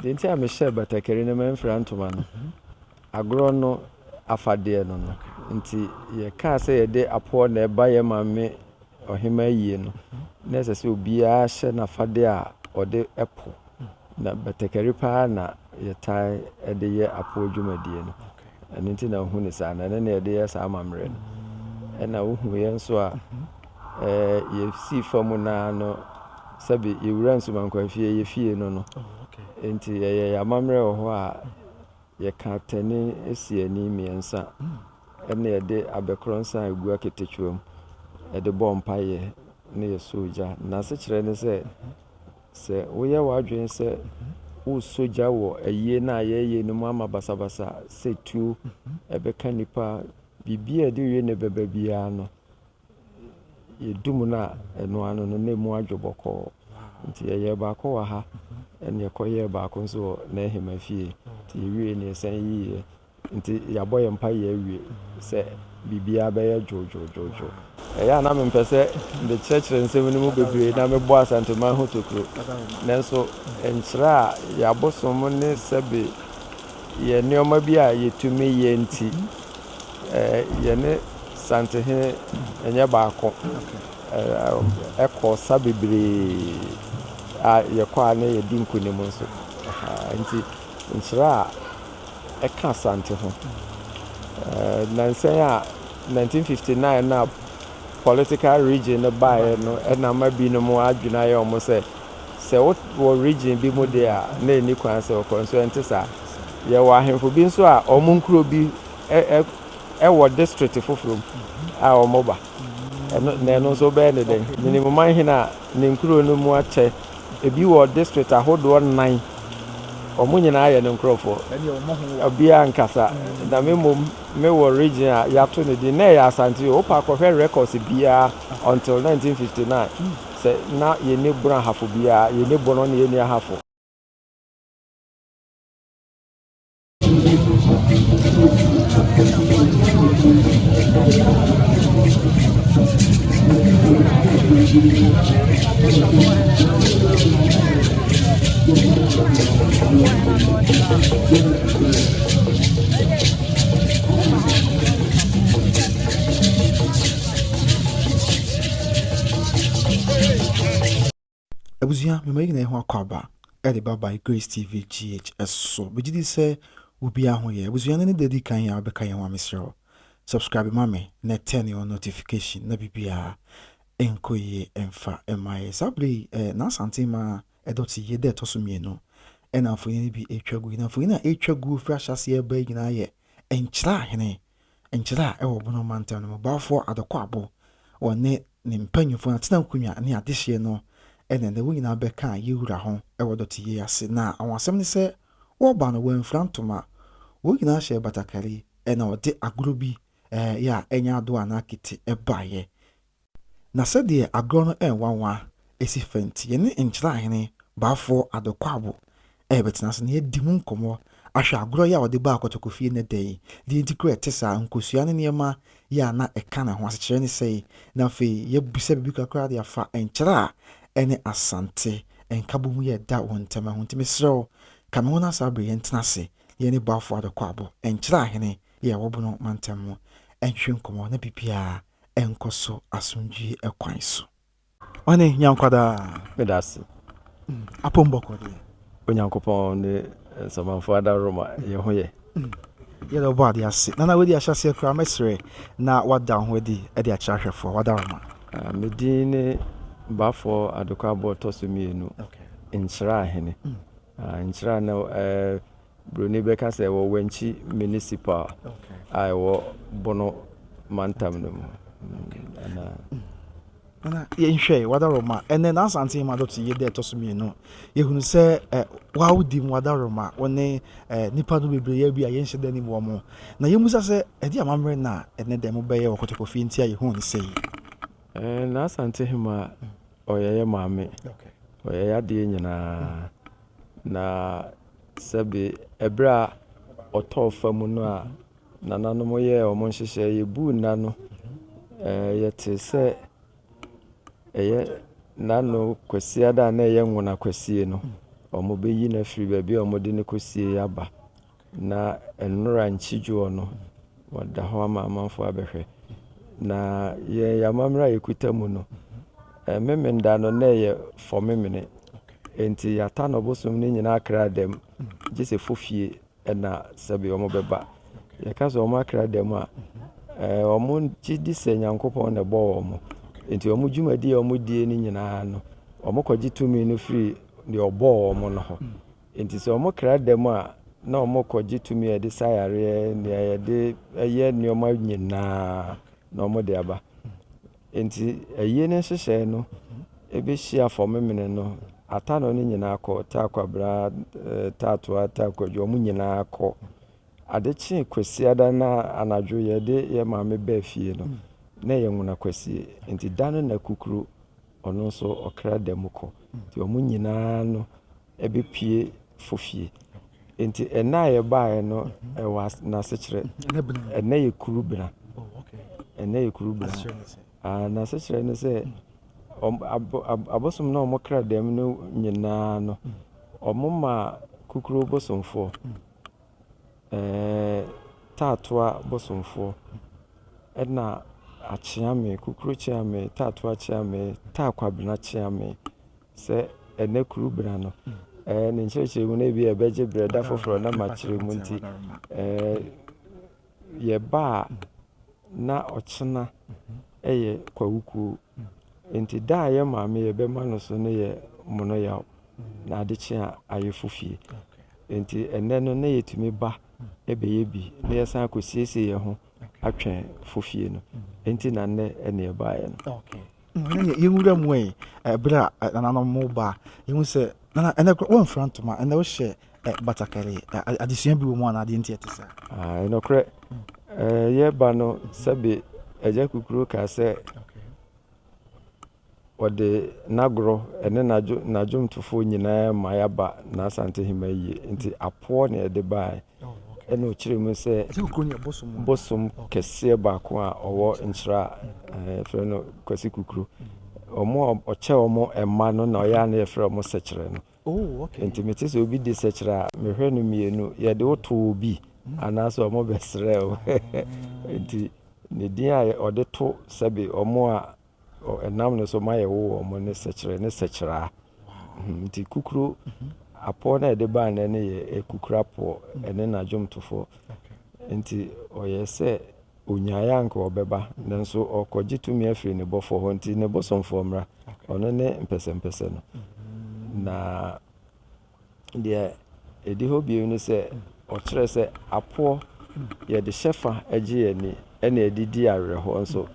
Denti a me share batakari na memfra ntoma no. Agro no afade no no. Nti ye ka say ye de apo na eba ye mame ohima yie no. Na sese obi a hye na afade a ode epo. Na batakari pa na ye tai e de ye apo dwumadie no. Nti na hu ni sa na ye de ye sa amamre no. E na hu ye nso a ye si famu na no sabi yewura nsuma nkwanfie ye fie no no. Nti ye amamre ho a ye ka tani esi ani miensa. Ene ye de abekronsa egu aketechwam. E de bompa ye ne ye soja. Na Sàcred ne se wo ye wadwen se wo soja wo ayie na ye no mu ama basabasa se tu ebeka nipa bibia de wie ne beba bia no ye dum na eno ano no ne mu adwoboko. Nti ye ba ko wa ha ene koye ba ko nso na ehema fie. Nti wie ne san yi nti ya boye mpa ye wie se bibia be ye jojo. Ya na me mpese de Sàcred nsem ni mu bebre na me bo Asanteman ho tokro. Nanso enkyira ya bosom ne sebe ye neoma bi a yetumi ye nti ye ne Asantehene enye baako. Ekosa bebre a ye kwa na ye di nkunim nso. Nti enkyira eka Asante ho. Nansen a 1959 na political region no bae no na ma bi no mo adwuna ye omo se wo region bi mo de a na eni kwan se o constituent sa ye wa ahemfo bi nso a omo nkuro bi wo district foforo a omo ba na no so be ne den minimum man hina ne nkuro no mu ache ebi wo district ahodo 9 omo nyina ye ne nkrofo obia nkasa na me wo region a ya to ne di na ya Asante o pa ko records bia until 1959 se na ye ne bura hafo bia ye ne bono ne ye ne hafo. Abuzia me mai na ho akwaba e de baba Grace TV GHS so bigidi se obi a ho ye abuzia ne dedi kan ya beka ye ho amesro subscribe mame na turn your notification na bibia enkoye emfa emaye sabri na Asantehemaa Doteyie de to so mienu e na afoni bi etwagu na afoni na etwagu frashase e ba gina ye Nkyeraahene Nkyera e wo Bono mantam no bafo adokwa abo wone ne mpanyufo na tena nkunya ne adehye no ene ne wonyina beka yewura ho e wo Doteyie ase na awasem ne se wo ba no wanfra ntoma wonyina hye batakari e na ode agoro bi ya enya ado ana kiti e baye na se de agoro no enwanwa esi fenti ye ne Nkyeraahene bafo adokwa abo betina se ne di mu nkomo ahwe agoro ya ode ba akotokofie ne dai di integral tesa nkosua ne niema ya na eka na ho asekyere ne sei na fe ye bisa bibi kakra de afa Nkyera ene Asante enkabo mu ye da wontema ho ntime srew kame wona sabre ye ntena se ye ne bafo adokwa abo Nkyeraahene ye wo Bono mantam mu enhwe nkomo na bibia enkoso asundwi ekwan so one nyankwada Medasi apomboko de onyankopon ne samanfo ada Roma ye ho ye ye do body ase na we di ahyase akra mesre na wada ho di e di akyerahwefo wada Roma medine bafo adokwa abo to so mienu Nkyeraahene Nkyera na broni beka se wo wanchi municipal ai wo Bono mantam no na ye nhwe wada Roma ene na Asantehemaa Doteyie de to so mienu ye hunu se wawudi mu wada Roma woni nipa no bebre ya bia ye nhye dani mo mo na ye musa se e di amamre na ene de mo beye wakotokofie ntia ye hunu sei na Asantehemaa oyeye mame oyeye ade nyina na sebe ebra otofa mu no a nanano mo ye o mo nhyehyɛ ye bu na no ye te se eye nano kwasia da na ye nwona kwasie no ɔmo bɛyi na firi baabi a ɔmo de ne kɔsie aba na nnora nkyidwoɔ no wɔda hɔ ama amanfo abɛhwɛ na yɛamammerɛ a yɛkuta mu no memenda no na ɛyɛ fɔmemene enti yɛata no bosom no nyinaa akra dɛm gye sɛ fofie ɛna sɛbi ɔmo bɛba yɛka sɛ ɔmo akra dɛm a ɔmo gye di sɛ Nyankopɔn na ɛbɔ ɔmo enti ɔmo dwumadi a ɔmo die no nyinaa no ɔmo kɔgye tumi no firi deɛ ɔbɔɔ ɔmo no hɔ enti sɛ ɔmo kra dɛm a na ɔmo kɔgye tumi a yɛde sa yareɛ nea yɛde ɛyɛ nneɛma nyinaa na ɔmo de aba enti ɛyie ne nhyehyɛe no ɛbɛhyia fɔmemene no ata no nyinaa kɔ takwabra tatoa takwadwo ɔmo nyinaa kɔ ade kye kwasiada na anadwo yɛde yɛ maame baa fie no na yɛ nwuna kwasie enti da no na kukuro ɔno nso ɔkra dɛm kɔ nti ɔmo nyinaa no ɛbɛpie fofie enti ɛna a yɛbaeɛ no ɛwɔ n'asekyerɛ ɛna yɛ kuru bena n'asekyerɛ no sɛ abosom na ɔmo kra dɛm no nyinaa no ɔmo ma kukuro bosomfoɔ taatoa bosomfoɔ ɛna akyeame kukuro kyeame taatoa kyeame takwabena kyeame sɛ ɛnɛ kuru bena no ne nkyerɛkyerɛ mu no ebi ɛbɛgye brɛda foforɔ na makyerɛ mu nti yɛba na ɔkyena ɛyɛ kwawukuo nti da a yɛ maame yɛbɛma no so no yɛ mono yaw na ade kye a ayɛ fofie nti ɛnɛ no na yɛtumi ba ɛbɛyɛ bi na yɛsan akɔsiesie yɛn ho atwɛn fofie no nti na nnɛ ɛne ɛbaeɛ no yɛnwura mu berɛ a nananom mo ba yɛhu sɛ ɛnɛ wɔmfra ntoma ɛnɛ wohyɛ batakari adesua bi wɔ mu anadeɛ nti ɛte sɛ ɛnokorɛ yɛba no sɛbe agya kukuro kaa sɛ wɔde n'agorɔ ɛne n'adwomtofoɔ nyinaa ma yɛaba n'Asantehemaa yie nti apoɔ ne ɛde baeɛ ɛna ɔkyerɛ mu sɛ bosom kɛseɛ baako a ɔwɔ nkyerɛ a frɛ no kwasi kukuro ɔmo ɔkyɛ ɔmo ɛma no na ɔyɛ a na yɛfrɛ ɔmo Sàcred no nti mete sɛ obi di Sàcred a mehwɛ no mmienu yɛde wotoo bi anaasɛ ɔmo bɛsrɛ o nti ne din a ɔde to sɛbe ɔmo a ɛnam no so ma yɛwo ɔmo ne Sàcred ne Sàcred nti kukuro apɔ na ɛde baa na ne yɛ kukuro apɔ ɛne n'adwomtofoɔ nti ɔyɛ sɛ onyaeɛ anka ɔbɛba nanso ɔkɔgye tumi afiri ne bɔfoɔ hɔ nti ne bosomfoɔ mmra ɔno ne mpɛsɛmpɛsɛ no na deɛ ɛdi hɔ bio no sɛ ɔkyerɛ sɛ apoɔ yɛde hyɛ fa agye yɛni ɛna ɛde di awerɛhɔ nso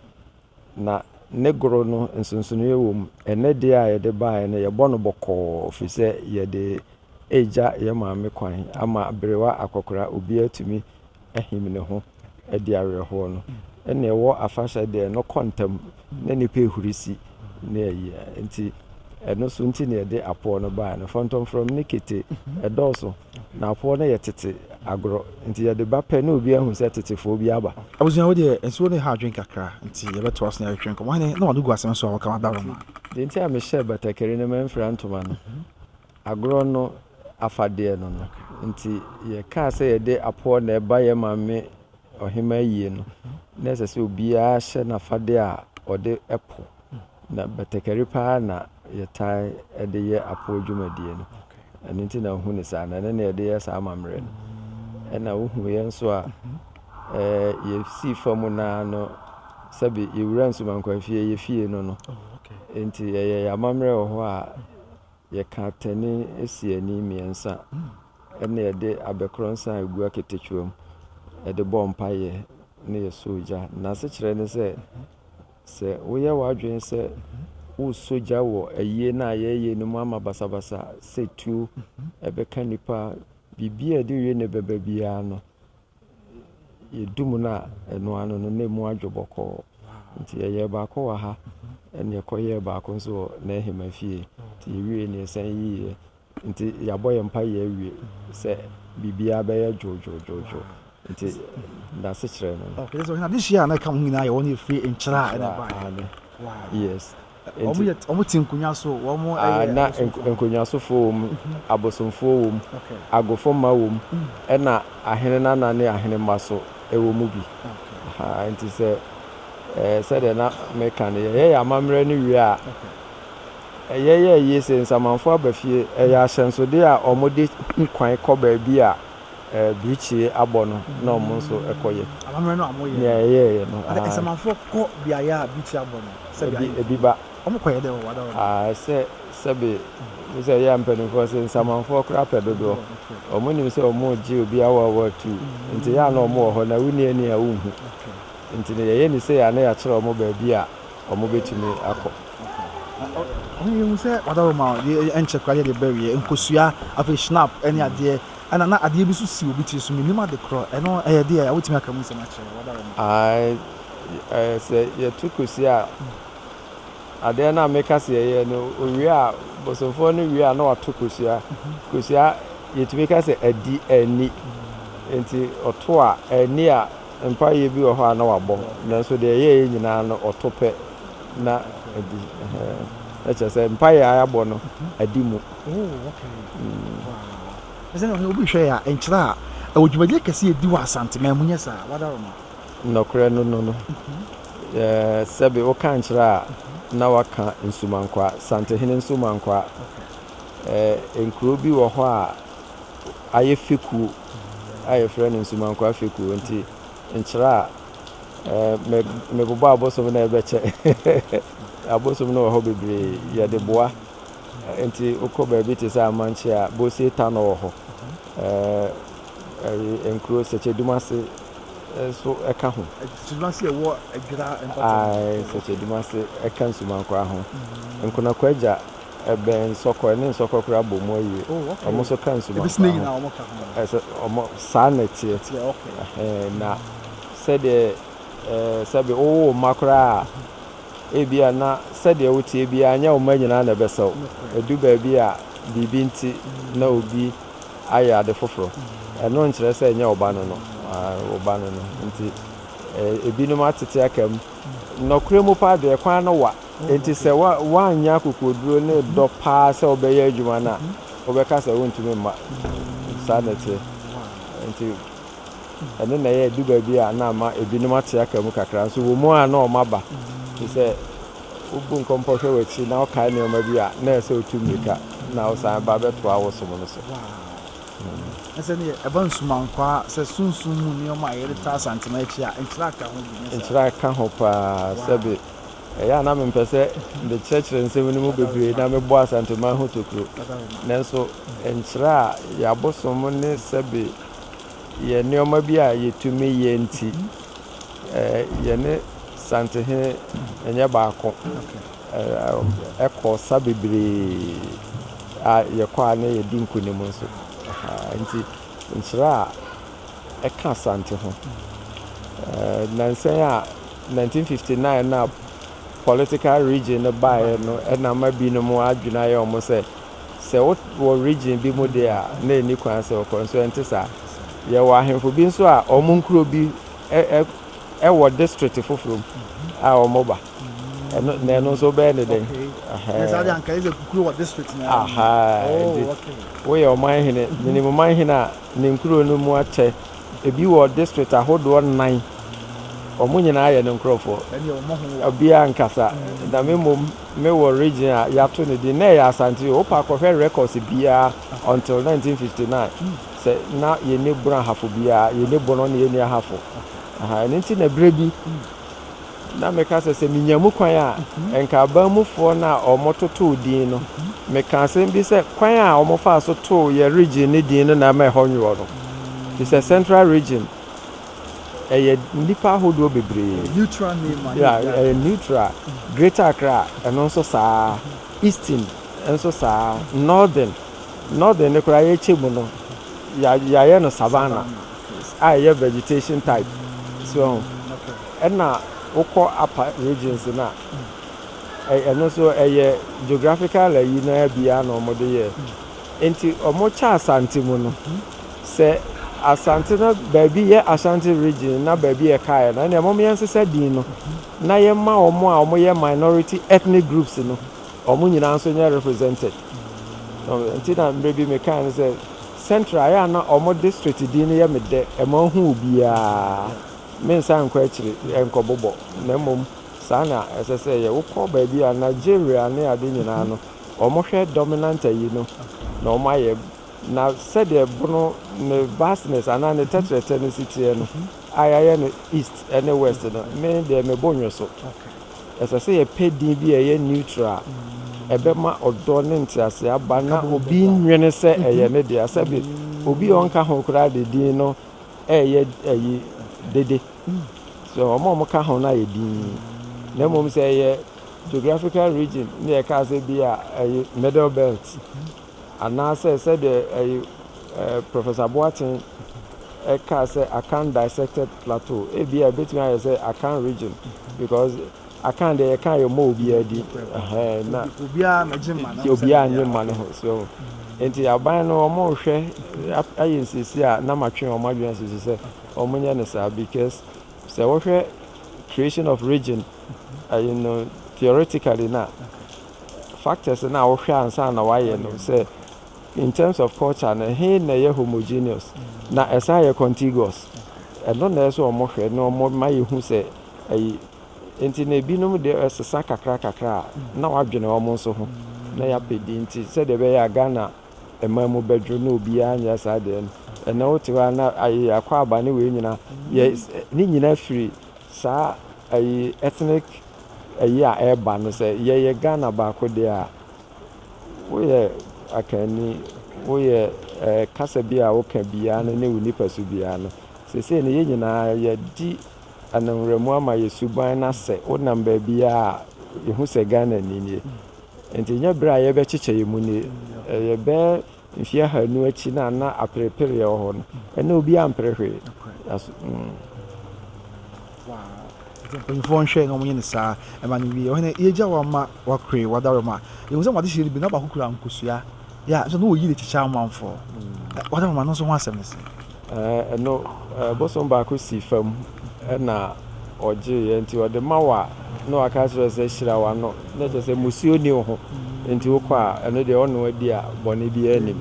na ne goro no nsonsonoeɛ wɔ mu ɛnɛ deɛ a yɛde baeɛ no yɛbɔ no bɔkɔɔ firi sɛ yɛde ɛgya yɛ maame kwan ama berewa akɔkora obi atumi ahim ne ho ɛde awerɛhoɔ no ɛna ɛwɔ afahyɛ deɛ no kɔntam na nipa ehurisi na ɛyi nti ɛno so nti na yɛde apoɔ no baeɛ no fɔntɔmfrɔm ne kete ɛdɔɔso na apoɔ no yɛ tete agorɔ nti yɛde ba pɛ na obi ahu sɛ tetefoɔ bi aba abusua wo deɛ nsuo ne ha adwen kakra nti yɛbɛtoa so na yɛhwɛ nkɔmmɔ na wɔde gu asɛm so a wɔka mabɛrɛ ma deɛ nti a mehyɛ batakari no mamfira ntoma no agorɔ no afadeɛ no nti yɛkaa sɛ yɛde apoɔ na ɛba yɛ maame ɔhema yie no na ɛsɛ sɛ obiara hyɛ n'afadeɛ a ɔde ɛpo na batakari paa na yɛtae ɛde yɛ apoɔ dwumadie no ɛno nti na wohu ne saa na ɛne na yɛde yɛ saa amammerɛ no ɛna wohu yɛn nso a yɛsii fam naa no sɛbe yɛwura nsomankwanfie yɛfie no nti yɛyɛ amammerɛ wɔ hɔ a yɛka tani esi ani mmiɛnsa ɛna yɛde abɛkorɔ nsa a egu aketekyua mu yɛde bɔ mpaeɛ ne yɛsɔ ogya na Sàcred ne sɛ woyɛ w'adwene sɛ wosɔ gya wɔ ayie na yɛyɛ no mu ama basabasa sɛ tuo ɛbɛka nipa biribi a yɛde wie ne bɛba biara no yɛdum no a ɛno ano no na mu adwo bɔkɔɔ nti yɛyɛ baako wɔ ha ɛne yɛkɔyɛ baako nso wɔ n'ahema fie nti yɛwie ne yɛsan yiyɛ nti yɛabɔ yɛ mpa yɛ awie sɛ biribiara bɛyɛ dwoodwoodwoodwo nti na Sàcred no okay so na this year na ka mu nyinaa yɛ wɔn efiri nkyerɛ a ɛna ba yes Omo tinkunya so womo na nkunya so fo mu abosomfo wo mu agofo ma wo mu na ahene nana ne ahene ma so ewo mu bi nti se de na meka ne ye amamre ne wi a ye yese nsamanfo abafie ya ahyensode a omode kwan kɔ ba bi a bichi abono na omo so ekoye amamre no amoye ye no nsamanfo kɔ biaya bichi abono se ebiba omo koye de wada sebe se ya mpanimfo se nsamanfo kra pedodo omo nim se omo ji obi awa tu nti ya na omo ho na wuni ani a wunhu nti ne ye ni se ya na ya kyerɛ omo ba bi a omo betumi akɔ you say wada ma enche kwa de berry nkosua afi snap any ade ana na ade bi so si obi ti so minima de kro eno de ya wotimi aka mu se ma kyerɛ wada ma se ye tukosia ade na meka se ye no owi a bosofo no wi a na watokosia kosia yetumi ka se adi ani enti oto a ani a mpa ye bi wo ho a na wabɔ nanso de ye nyina no otope na adi eche se mpa ye ayabɔ no adi mu Ese no obi hwe ya enkyira a odwumaje kase edi wa Asanteman munye sa wada ma nokre no sebe o kan kyira na waka nsumankwa Asantehene nsumankwa enkuro bi wo ho a aye feku aye frɛ no nsumankwa feku nti nkyira me boba abosom na ebeche abosom no ho bebre ye de boa nti ukoba bi te sa amanche a bosi ta no ho enkuro Sàcred so eka ho Sàcred e wo agira Sàcred eka nsumankwa ho nkona kwaja ben sokọ ne sokọ kura bomo yi omo so kan nsumankwa omo sanete na sede sabe o makra ebia na sede wotie bia anya o manyina na besaw edu ba bia bibi nti na obi aya de foforo eno nkyerɛ sɛ nya oba no nti ebinom atete akam nokure mu pa de kwan no wa enti sɛ wa anya kokoduro ne dɔ pa sɛ obɛyɛ adwuma na obɛka sɛ wontumi ma sanete nti eno na yɛ edu ba bia na ma ebinom atete akam kakra so wo mu a na o maba se ubu nkompo hwe wachi na oka ne oma bia na ese otumika na osan ba beto awosom no so ese ne eba nsumankwa se sunsun mu ne oma yere ta Asanteman achi a entraka ho bi entraka ho pa sebe ya na mempese de church nsem ni mu bebre na me bo Asanteman ho tokro nanso entra ya bosom ne sebe ye ne oma bia yetumi ye nti ye ne Asantehene enye baako ekọ sabebre a yekọ na ye dinku ne mu nso nti nkyira eka Asante ho nansen a 1959 na political region no bae no na ma bi no mu adwuna ye omo se wo region bi mu de a na eni kwan se okọ nso ente sa ye wa ahemfo bi nso a omo nkuro bi ewo district foforo a omoba eno so be ne den Esa anka ile kukuru wa district na we o manhene minimum manhene a ne nkuro no mu ache ebi wo district ahodo 9 omo nyina aye ne nkrofo obia nkasa na me wo region a yato ne di na ya Asante o pa ko records bia until 1959 se na ye ne bran hafo bia ye ne bono ne ye ne hafo nti na brebi na meka se minyamu kwan a enka ba mufo na omototo din no meka se bi se kwan a omofa so to ye region ne din no na ma honwo no it's a central region nipa hodo bebre neutral name neutral Greater Accra and also sa Eastern and so sa Northern ne kura ye chemu no ya no savannah ye vegetation type so na ukọ upper regions na eno so geographical yi na bia na omode ye enti omo cha Asante mu no se Asante na baabi yɛ Asante region na baabi yɛ kae na nea mom yɛnsesa din no na yɛma ɔmo a ɔmo yɛ minority ethnic groups no ɔmo nyinaa nso nyɛ represented nti na mmerɛ bi meka no sɛ central yɛ na ɔmo district din no yɛ me dɛ ɛma hu obiara mensa nkɔ akyiri nkɔbobɔ na mmom saa na ɛsɛ sɛ yɛ wokɔ baabi a Nigeria ne ade nyinaa no ɔmo hwɛ dominant ayi no na ɔmo ayɛ na sɛdeɛ bono ne vastness anaa ne tɛtrɛtɛ no si teɛ no ayɛyɛ no east ne west no me deɛ mebɔ nwo so ɛsɛ sɛ yɛpɛ din bi a ɛyɛ neutral ɛbɛma ɔdɔ ne ntease aba na obi nwene sɛ ɛyɛ ne deɛ sɛbi obi a ɔnka ho koraa de din no ɛyɛ ayi dede so ɔmo ka ho na yɛ din na mmom sɛ ɛyɛ geographical region ne yɛka sɛ bi a ɛyɛ middle belt anaasɛ sɛdeɛ Professor Boatin ɛka sɛ Akan dissected plateau ebi a betumi ayɛ sɛ Akan region because Akan deɛ yɛka yɛ mɔ obiara di na obiara nye ma no ho so nti aban no ɔmo hwɛ ayɛ nsisi a na matwe ɔmo adwene nsisi sɛ ɔmo nyɛ ne saa because sɛ wɔhwɛ creation of region theoretically na factors na wɔhwɛ ansa na wayɛ no sɛ in terms of culture na he na yɛ homogeneous na ɛsa yɛ contiguous ɛno na ɛso ɔmo hwɛ na ɔmo ma yɛ hu sɛ ayi nti na ebinom de ɛsesa kakra na wadwene ɔmo nso ho na yɛapɛ di nti sɛdeɛ ɛbɛyɛ Ghana ɛma mu bɛdwo na obiara nyɛ saa deɛ no ɛna wote hɔ na ayi akɔ aba ne wei nyinaa yɛ ne nyinaa firi saa ayi ethnic ayi a ɛreba no sɛ yɛyɛ Ghana baako deɛ a woyɛ akani woyɛ kasa bi a woka biara no ne wo nipa so biara no sɛsɛ ne yɛ nyinaa yɛdi ananwuramu ama yɛ suban na sɛ wonam baabi a yɛhu sɛ Ghana ni nie nti nyɛ berɛ a yɛbɛkyekyɛ yɛ mu nie yɛbɛ mfie hanu akyi na aperepere yɛ wɔ hɔ no ɛna obi ampere hwee mpanyinfoɔ nhwɛ na ɔmonyɛ ne saa ɛma no wie ɔhene yɛgya wɔ ma wakore wadawrɛ ma yɛhu sɛ wade hyɛ bi na baako kura nkosua yɛ sɛ na wɔyi ne kyekyɛ amanfoɔ wadawrɛ ma no nso ho asɛm ne sɛ ɛno bosom baako si fam ɛna ɔgyeeɛ nti ɔde ma wa na waka kyerɛ sɛ hyira wa no na kyerɛ sɛ musuo ni wo ho nti wokɔ a ɛno deɛ ɔno adi a bɔne bi anim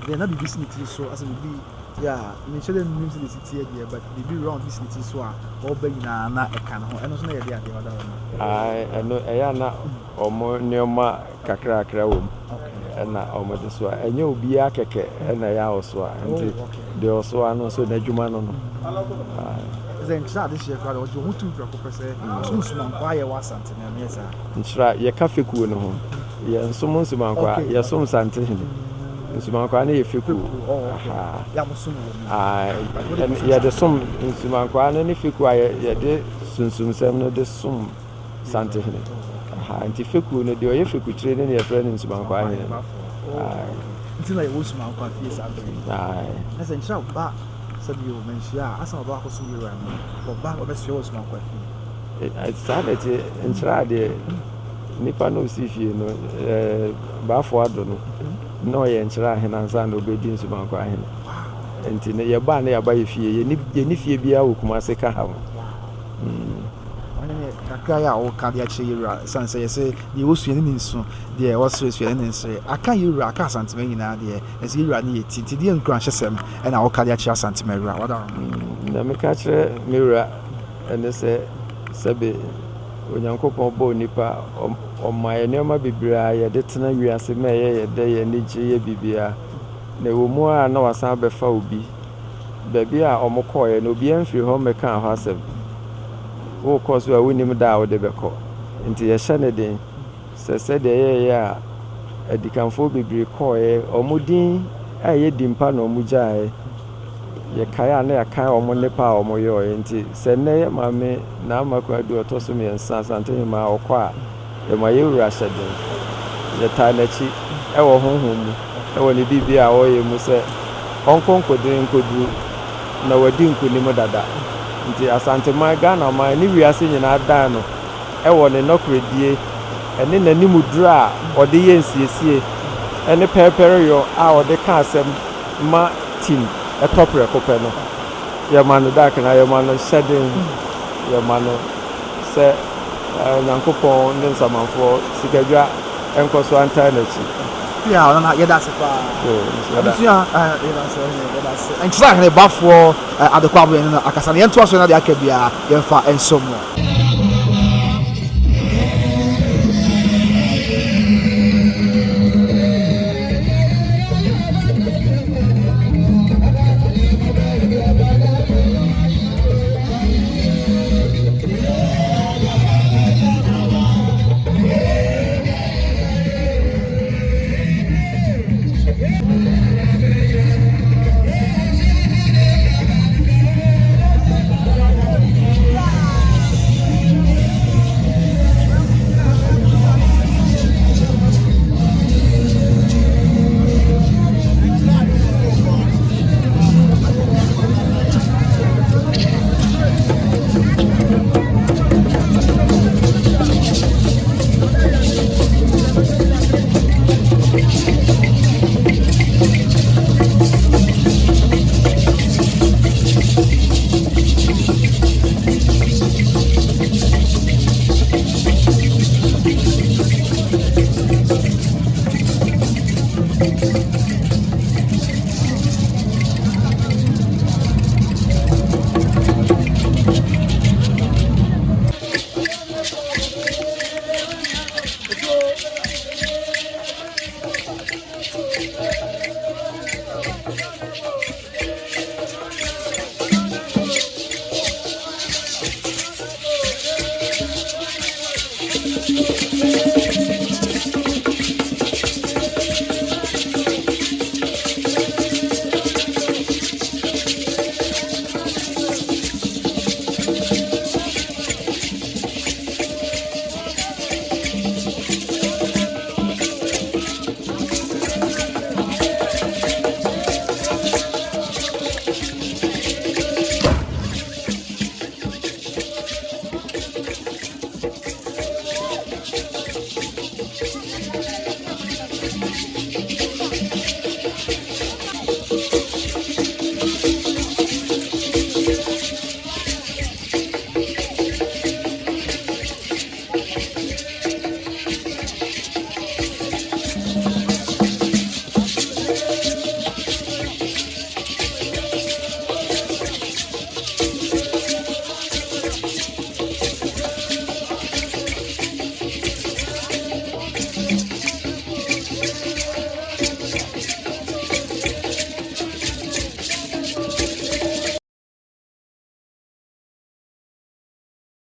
deɛ na biribi si ne tiri so asɛ biribi yeah, menhyɛ dɛ nnim sɛ de sitie deɛ but biribi round bi si ne tiri so a ɔba nyinaa na ɛka no ho ɛno nso na yɛde adeɛ wadawrɛ no ɛno ɛyɛ na ɔmo nneɛma kakrakra wɔ mu ɛna ɔmo de so a ɛnyɛ obiara kɛkɛ ɛna ɛyɛ a ɔso a nti deɛ ɔso a no nso n'adwuma no no sɛ nkyerɛ ade hyɛ koraa ɔgye ɔmo tu mprako pɛ sɛ nsumanko ayɛ wɔ asante na ɛmeɛ saa nkyerɛ yɛka fekuo no ho yɛnsom nsumanko a yɛsom Asantehene nsumanko a ne yɛ fekuo yɛde som nsumanko a no ne fekuo a yɛde sunsumsɛm no de som Asantehene nti fekuo no deɛ ɔyɛ fekutire ne yɛfrɛ no nsumanko ahene nti na yɛwɔ nsumanko a fie saa na sɛ nkyerɛ ba sɛbi o menhyia a asa ɔba akɔso yɛwura no ɔba ɔbɛsua wɔ nsumanko a saa na ɛte nkyerɛ adeɛ nipa no osi fie no baafo ado no na ɔyɛ Nkyeraahene ansa na obɛdi nsumanko ahene nti ne yɛba na yɛaba yɛ fie yɛni fie biara wɔ Kumase ka ha ho kakra yɛ a wɔka de akyerɛ yɛwura ɛsiane sɛ yɛsɛ deɛ wɔsua ne ne nsu deɛ wɔseresua ne ne nsere aka yɛwura aka Asantema nyinaa deɛ ɛsɛ yɛwura ne yɛ ti nti deɛ nkuranhyɛsɛm ɛna wɔka de akyerɛ Asantema wura wadawrɛ na meka kyerɛ me wura ɛne sɛ sɛbe Onyankopɔn bɔ nipa ɔma yɛ nneɛma bebree a yɛde tena wiase ma ɛyɛ yɛdɛ yɛ ne gye yɛ bibia na ɛwɔ mu a na wasan bɛfa obi baabi a ɔmo kɔɔyɛ na obiara mfiri hɔ mmɛka hɔ asɛm wokɔ so a wonim da a wode bɛkɔ nti yɛhyɛ ne den sɛ sɛdeɛ yɛyɛ a adikanfoɔ bebree kɔɔyɛ ɔmo din a ɛyɛ dimpa na ɔmo gyaeɛ yɛkae a na yɛkae ɔmo nipa a ɔmo yɛɔyɛ nti sɛ nnɛ yɛ maame na ama kwadu ɔtɔ so mmiɛnsa Asantehemaa a ɔkɔ a yɛma yɛwura hyɛ den yɛtaa n'akyi ɛwɔ honhom mu ɛwɔ ne biribi a ɔyɛ mu sɛ ɔnkɔ nkɔdiri nkɔduru na wadi nkonim dada nti Asanteman Ghana man ne wiase nyinaa dan no ɛwɔ ne nɔkoredie ɛne n'anim duru a ɔde yɛ nsiesie ɛne pɛrɛpɛrɛ yɔ a ɔde ka asɛm ma team a top recopeno. Your man, the dark and your man shedding your man, say, Nankopon, then someone for Sikaja and Asanteheene. Yeah, that's it. And she's like a buff for at the club in Akasan, and to us another Akabia, Yenfa, and so more.